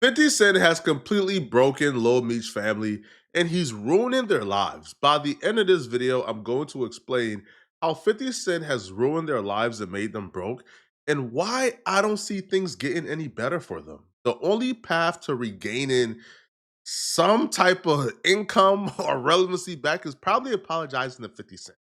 50 Cent has completely broken Lil Meech family and he's ruining their lives. By the end of this video, I'm going to explain how 50 Cent has ruined their lives and made them broke and why I don't see things getting any better for them. The only path to regaining some type of income or relevancy back is probably apologizing to 50 Cent.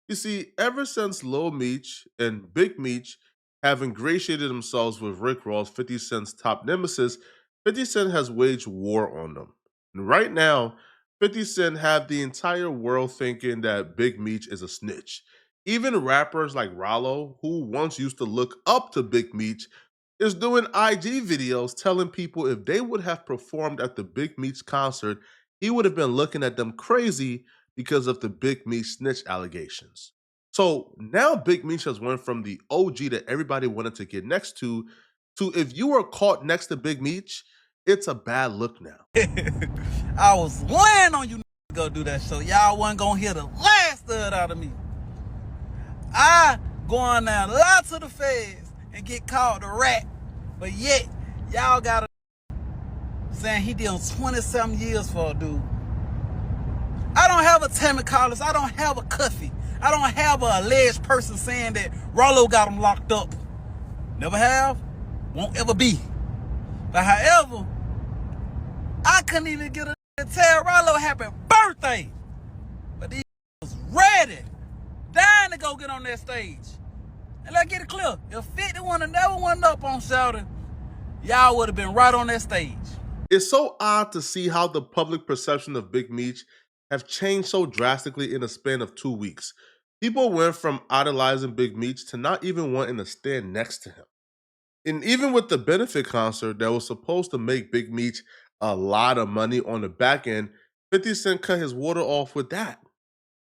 You see, ever since Lil Meech and Big Meech have ingratiated themselves with Rick Ross, 50 Cent's top nemesis, 50 Cent has waged war on them. And right now, 50 Cent have the entire world thinking that Big Meech is a snitch. Even rappers like Rollo, who once used to look up to Big Meech, is doing IG videos telling people if they would have performed at the Big Meech concert, he would have been looking at them crazy because of the Big Meech snitch allegations. So now Big Meech has went from the OG that everybody wanted to get next to if you were caught next to Big Meech, it's a bad look now. I was laying on you to go do that show. Y'all wasn't gonna hear the last of it out of me. I go on there, lie to the feds, and get called a rat. But yet, y'all got a saying he did 20-something years for a dude. I don't have a Tammy Collins. I don't have a Cuffy. I don't have an alleged person saying that Rollo got him locked up. Never have, won't ever be. But however, I couldn't even get a tell Rollo happy birthday. But these was ready, dying to go get on that stage. And let's get it clear. If 50 would have never went up on Shouting, y'all would have been right on that stage. It's so odd to see how the public perception of Big Meech have changed so drastically in a span of 2 weeks. People went from idolizing Big Meech to not even wanting to stand next to him. And even with the benefit concert that was supposed to make Big Meech a lot of money on the back end, 50 Cent cut his water off with that.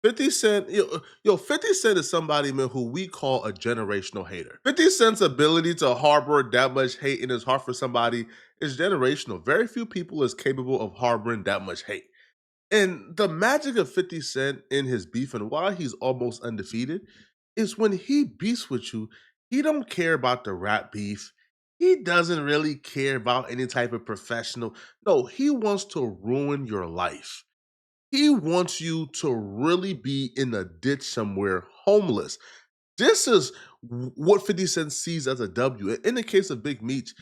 50 Cent, 50 Cent is somebody, man, who we call a generational hater. 50 Cent's ability to harbor that much hate in his heart for somebody is generational. Very few people is capable of harboring that much hate. And the magic of 50 Cent in his beef and why he's almost undefeated is when he beefs with you, he don't care about the rap beef. He doesn't really care about any type of professional. No, he wants to ruin your life. He wants you to really be in a ditch somewhere, homeless. This is what 50 Cent sees as a W. In the case of Big Meech,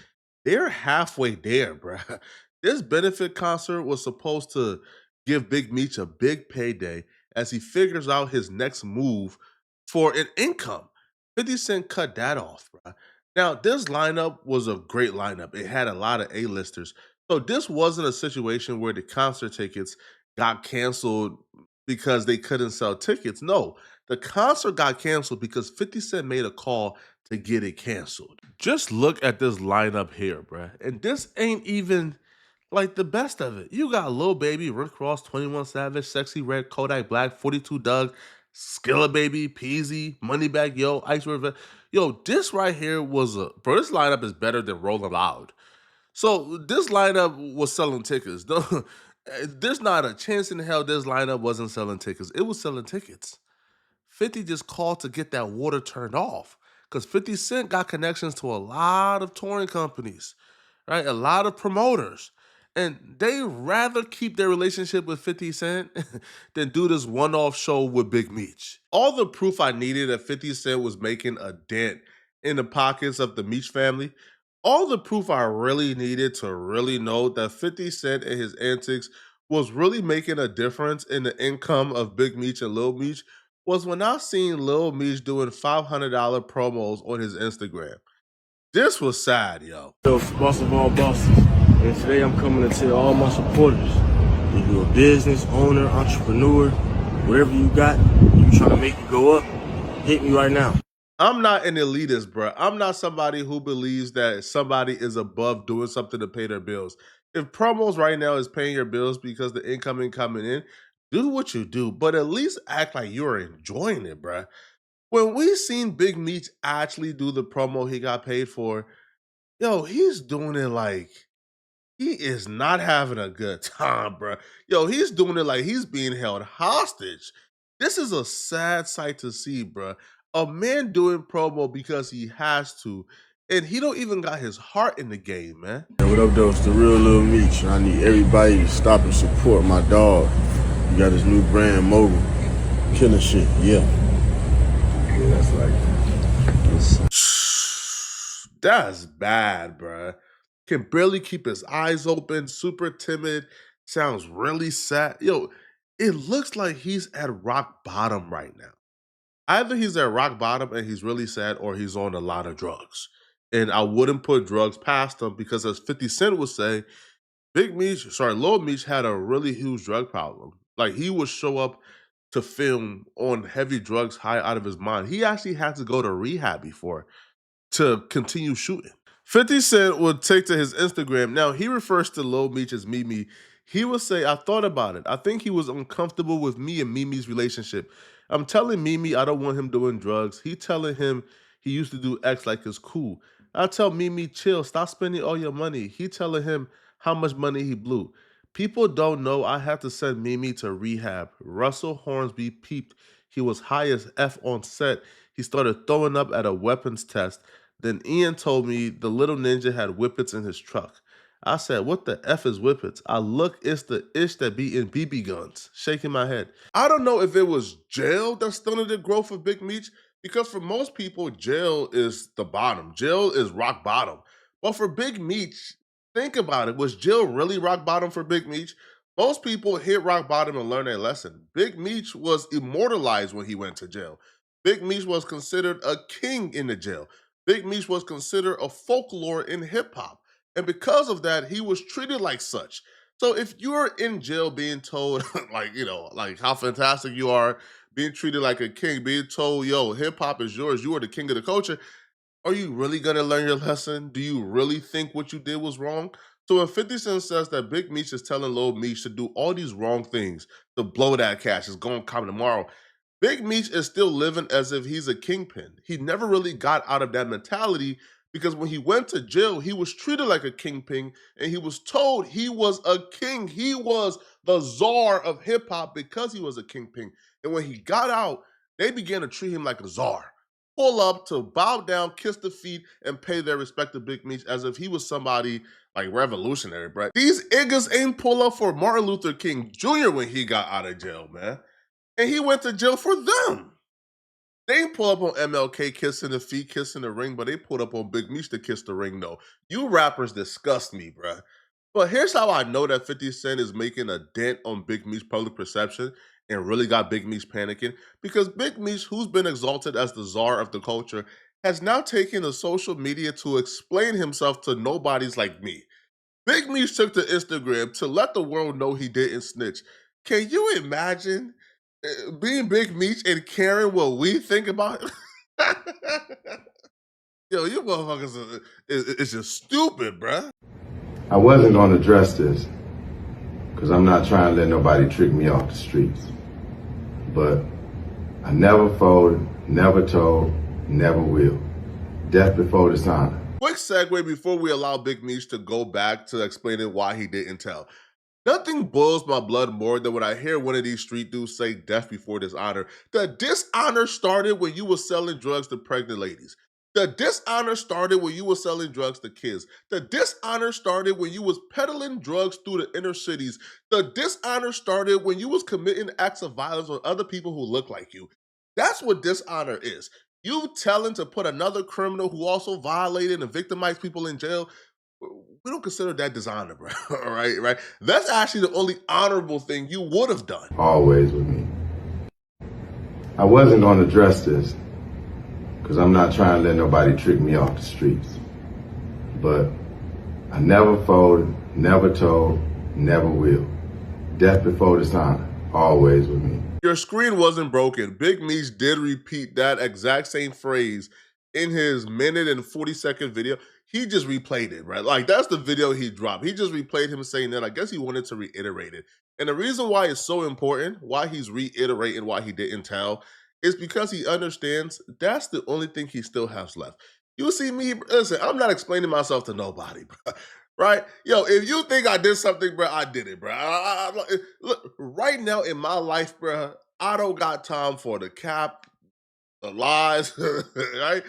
they're halfway there, bruh. This benefit concert was supposed to give Big Meech a big payday as he figures out his next move for an income. 50 Cent cut that off, bruh. Now, this lineup was a great lineup. It had a lot of A-listers. So this wasn't a situation where the concert tickets got canceled because they couldn't sell tickets. No, the concert got canceled because 50 Cent made a call to get it canceled. Just look at this lineup here, bruh. And this ain't even like the best of it. You got Lil Baby, Rick Ross, 21 Savage, Sexy Red, Kodak Black, 42 Doug, Skilla Baby, Peasy, Moneybag Yo, Ice River. Yo, this right here was bro, this lineup is better than Rollin' Loud. So this lineup was selling tickets. There's not a chance in hell this lineup wasn't selling tickets. It was selling tickets. 50 just called to get that water turned off because 50 Cent got connections to a lot of touring companies, right? A lot of promoters. And they rather keep their relationship with 50 Cent than do this one-off show with Big Meech. All the proof I needed that 50 Cent was making a dent in the pockets of the Meech family, all the proof I really needed to really know that 50 Cent and his antics was really making a difference in the income of Big Meech and Lil Meech was when I seen Lil Meech doing $500 promos on his Instagram. This was sad, yo. So, boss of all bosses, and today I'm coming to tell all my supporters, if you're a business owner, entrepreneur, wherever you got, you trying to make it go up, hit me right now. I'm not an elitist, bro. I'm not somebody who believes that somebody is above doing something to pay their bills. If promos right now is paying your bills because the income coming in, do what you do, but at least act like you're enjoying it, bro. When we seen Big Meech actually do the promo he got paid for, yo, he's doing it like he is not having a good time, bro. Yo, he's doing it like he's being held hostage. This is a sad sight to see, bro. A man doing promo because he has to, And he don't even got his heart in the game, man. Hey, what up, though? It's the real Lil Meech. I need everybody to stop and support my dog. He got his new brand, Mogul. Killing shit, yeah. Yeah, that's like... That's bad, bruh. Can barely keep his eyes open, super timid, sounds really sad. Yo, it looks like he's at rock bottom right now. Either he's at rock bottom and he's really sad, or he's on a lot of drugs. And I wouldn't put drugs past him because, as 50 Cent would say, Lil Meech had a really huge drug problem. Like, he would show up to film on heavy drugs, high out of his mind. He actually had to go to rehab before to continue shooting. 50 Cent would take to his Instagram. Now, he refers to Lil Meech as Mimi. He would say, I thought about it. I think he was uncomfortable with me and Mimi's relationship. I'm telling Mimi I don't want him doing drugs. He telling him he used to do X like it's cool. I tell Mimi, chill, stop spending all your money. He telling him how much money he blew. People don't know I had to send Mimi to rehab. Russell Hornsby peeped. He was high as F on set. He started throwing up at a weapons test. Then Ian told me the little ninja had whippets in his truck. I said, what the F is whippets? I look, it's the ish that be in BB guns. Shaking my head. I don't know if it was jail that stunted the growth of Big Meech, because for most people, jail is the bottom. Jail is rock bottom. But for Big Meech, think about it. Was jail really rock bottom for Big Meech? Most people hit rock bottom and learn their lesson. Big Meech was immortalized when he went to jail. Big Meech was considered a king in the jail. Big Meech was considered a folklore in hip hop. And because of that, he was treated like such. So if you're in jail being told, like, like how fantastic you are, being treated like a king, being told, yo, hip hop is yours, you are the king of the culture, are you really gonna learn your lesson? Do you really think what you did was wrong? So when 50 Cent says that Big Meech is telling Lil Meech to do all these wrong things, to blow that cash, is going to come tomorrow, Big Meech is still living as if he's a kingpin. He never really got out of that mentality, because when he went to jail, he was treated like a kingpin and he was told he was a king. He was the czar of hip hop because he was a kingpin. And when he got out, they began to treat him like a czar. Pull up to bow down, kiss the feet, and pay their respect to Big Meech as if he was somebody like revolutionary, bro. These niggas ain't pull up for Martin Luther King Jr. when he got out of jail, man. And he went to jail for them. They ain't pull up on MLK kissing the feet, kissing the ring, but they pulled up on Big Meech to kiss the ring, though. You rappers disgust me, bruh. But here's how I know that 50 Cent is making a dent on Big Meech's public perception and really got Big Meech panicking. Because Big Meech, who's been exalted as the czar of the culture, has now taken to social media to explain himself to nobodies like me. Big Meech took to Instagram to let the world know he didn't snitch. Can you imagine being Big Meech and caring what we think about it? Yo, you motherfuckers is just stupid, bruh. I wasn't going to address this because I'm not trying to let nobody trick me off the streets. But I never folded, never told, never will. Death before dishonor. Quick segue before we allow Big Meech to go back to explaining why he didn't tell. Nothing boils my blood more than when I hear one of these street dudes say death before dishonor. The dishonor started when you were selling drugs to pregnant ladies. The dishonor started when you were selling drugs to kids. The dishonor started when you was peddling drugs through the inner cities. The dishonor started when you was committing acts of violence on other people who look like you. That's what dishonor is. You telling to put another criminal who also violated and victimized people in jail, we don't consider that dishonor, bro. All right, right? That's actually the only honorable thing you would have done. Always with me. I wasn't going to address this because I'm not trying to let nobody trick me off the streets. But I never folded, never told, never will. Death before dishonor. Always with me. Your screen wasn't broken. Big Meech did repeat that exact same phrase in his minute and 40-second video. He just replayed it, right? Like, that's the video he dropped. He just replayed him saying that. I guess he wanted to reiterate it. And the reason why it's so important, why he's reiterating why he didn't tell, is because he understands that's the only thing he still has left. You see me, listen, I'm not explaining myself to nobody, bro. Right? Yo, if you think I did something, bro, I did it, bro. Look, right now in my life, bro, I don't got time for the cap, the lies, right?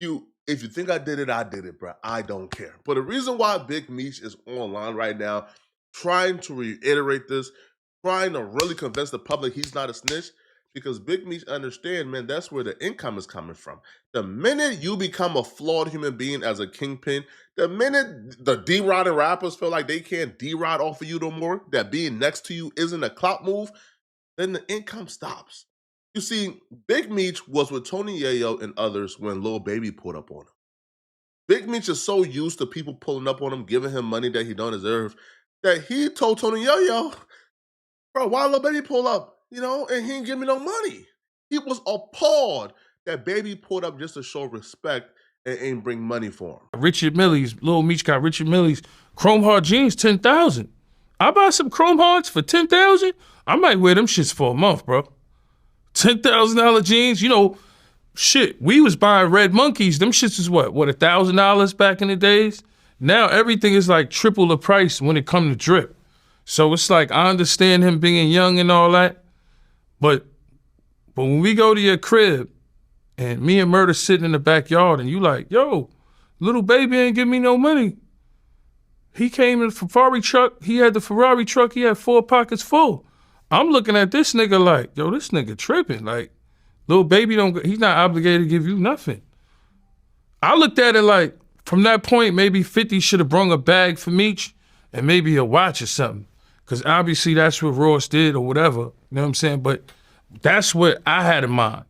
You If you think I did it, bro. I don't care. But the reason why Big Meech is online right now, trying to reiterate this, trying to really convince the public he's not a snitch, because Big Meech understand, man, that's where the income is coming from. The minute you become a flawed human being as a kingpin, the minute the D-Rod and rappers feel like they can't D-Rod off of you no more, that being next to you isn't a clout move, then the income stops. You see, Big Meech was with Tony Yayo and others when Lil Baby pulled up on him. Big Meech is so used to people pulling up on him, giving him money that he don't deserve, that he told Tony Yayo, bro, why Lil Baby pull up? You know, and he didn't give me no money. He was appalled that Baby pulled up just to show respect and ain't bring money for him. Richard Millie's, Lil Meech got Richard Millie's Chrome Heart jeans, 10,000. I buy some Chrome Hearts for 10,000. I might wear them shits for a month, bro. $10,000 jeans, you know, shit. We was buying Red Monkeys. Them shits is what, $1,000 back in the days? Now everything is like triple the price when it come to drip. So it's like, I understand him being young and all that, but when we go to your crib and me and Murder sitting in the backyard and you like, yo, little baby ain't give me no money. He came in a Ferrari truck. He had the Ferrari truck. He had 4 pockets full. I'm looking at this nigga like, yo, this nigga tripping. Like, little baby he's not obligated to give you nothing. I looked at it like, from that point, maybe 50 should have brung a bag for Meech and maybe a watch or something. Because obviously that's what Ross did or whatever. You know what I'm saying? But that's what I had in mind.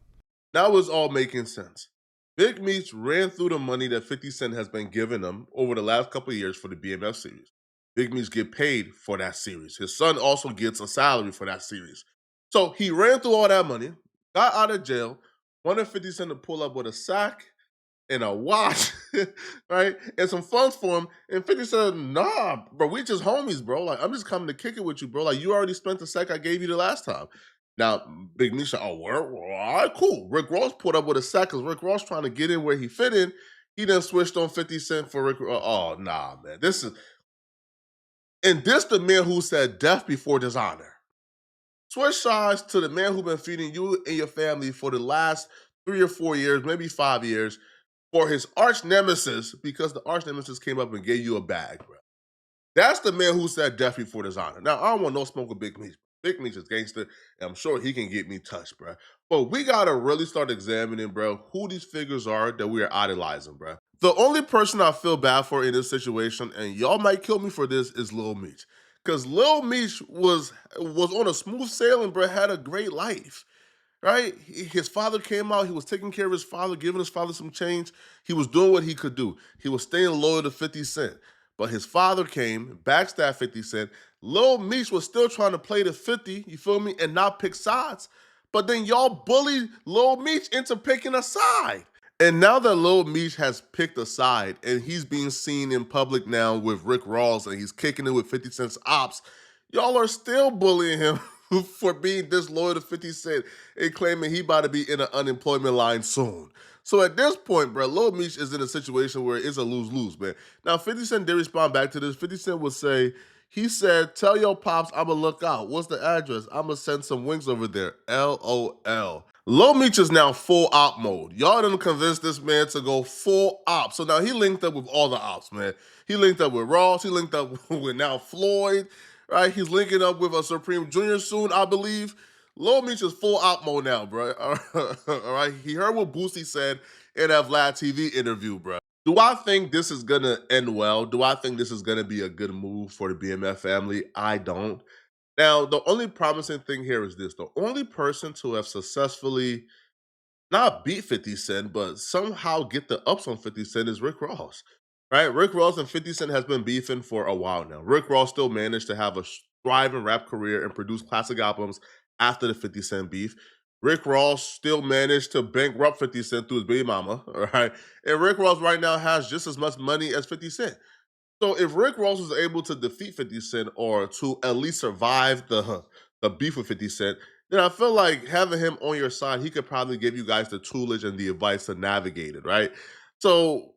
That was all making sense. Big Meech ran through the money that 50 Cent has been giving him over the last couple of years for the BMF series. Big Meech get paid for that series. His son also gets a salary for that series. So he ran through all that money, got out of jail, wanted 50 Cent to pull up with a sack and a watch, right? And some funds for him. And 50 said, nah, bro, we just homies, bro. Like, I'm just coming to kick it with you, bro. Like, you already spent the sack I gave you the last time. Now, Big Meech said, oh, well, all right, cool. Rick Ross put up with a sack because Rick Ross trying to get in where he fit in. He then switched on 50 Cent for Rick. Oh, nah, man. This the man who said death before dishonor. Switch sides to the man who been feeding you and your family for the last 3 or 4 years, maybe 5 years, for his arch nemesis, because the arch nemesis came up and gave you a bag, bro. That's the man who said death before dishonor. Now, I don't want no smoke with Big Meech. Big Meech is gangster, and I'm sure he can get me touched, bro. But we gotta really start examining, bro, who these figures are that we are idolizing, bro. The only person I feel bad for in this situation, and y'all might kill me for this, is Lil Meech. Because Lil Meech was on a smooth sailing, bro, had a great life. Right? His father came out. He was taking care of his father, giving his father some change. He was doing what he could do. He was staying loyal to 50 Cent. But his father came, backstabbed 50 Cent. Lil Meech was still trying to play the 50, you feel me, and not pick sides. But then y'all bullied Lil Meech into picking a side. And now that Lil Meech has picked a side and he's being seen in public now with Rick Ross and he's kicking it with 50 Cent's ops, y'all are still bullying him for being disloyal to 50 Cent and claiming he about to be in an unemployment line soon. So at this point, bro, Lil Meech is in a situation where it's a lose-lose, man. Now, 50 Cent did respond back to this. 50 Cent would say, he said, tell your pops I'ma look out. What's the address? I'ma send some wings over there. LOL. Lil Meech is now full op mode. Y'all done convinced this man to go full op. So now he linked up with all the ops, man. He linked up with Ross. He linked up with now Floyd, right? He's linking up with a Supreme Jr. soon, I believe. Lil Meech is full op mode now, bro. All right? He heard what Boosie said in that Vlad TV interview, bro. Do I think this is going to end well? Do I think this is going to be a good move for the BMF family? I don't. Now, the only promising thing here is this. The only person to have successfully not beat 50 Cent, but somehow get the ups on 50 Cent is Rick Ross, right? Rick Ross and 50 Cent has been beefing for a while now. Rick Ross still managed to have a thriving rap career and produce classic albums after the 50 Cent beef. Rick Ross still managed to bankrupt 50 Cent through his baby mama, all right? And Rick Ross right now has just as much money as 50 Cent. So if Rick Ross was able to defeat 50 Cent or to at least survive the beef with 50 Cent, then I feel like having him on your side, he could probably give you guys the toolage and the advice to navigate it, right? So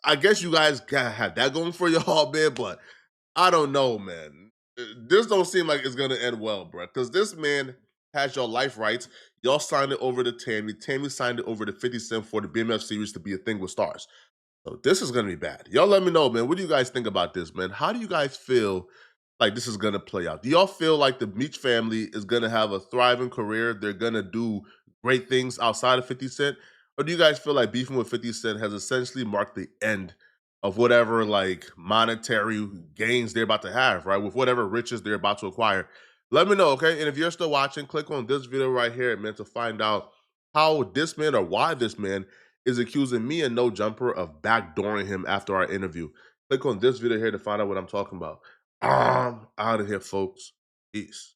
I guess you guys had that going for y'all, man, but I don't know, man. This don't seem like it's going to end well, bro, because this man has your life rights. Y'all signed it over to Tammy. Tammy signed it over to 50 Cent for the BMF series to be a thing with stars. So this is gonna be bad. Y'all let me know, man. What do you guys think about this, man? How do you guys feel like this is gonna play out? Do y'all feel like the Meech family is gonna have a thriving career? They're gonna do great things outside of 50 Cent? Or do you guys feel like beefing with 50 Cent has essentially marked the end of whatever like monetary gains they're about to have, right? With whatever riches they're about to acquire. Let me know, okay? And if you're still watching, click on this video right here, man, to find out how this man or why this man is accusing me and No Jumper of backdooring him after our interview. Click on this video here to find out what I'm talking about. I'm out of here, folks. Peace.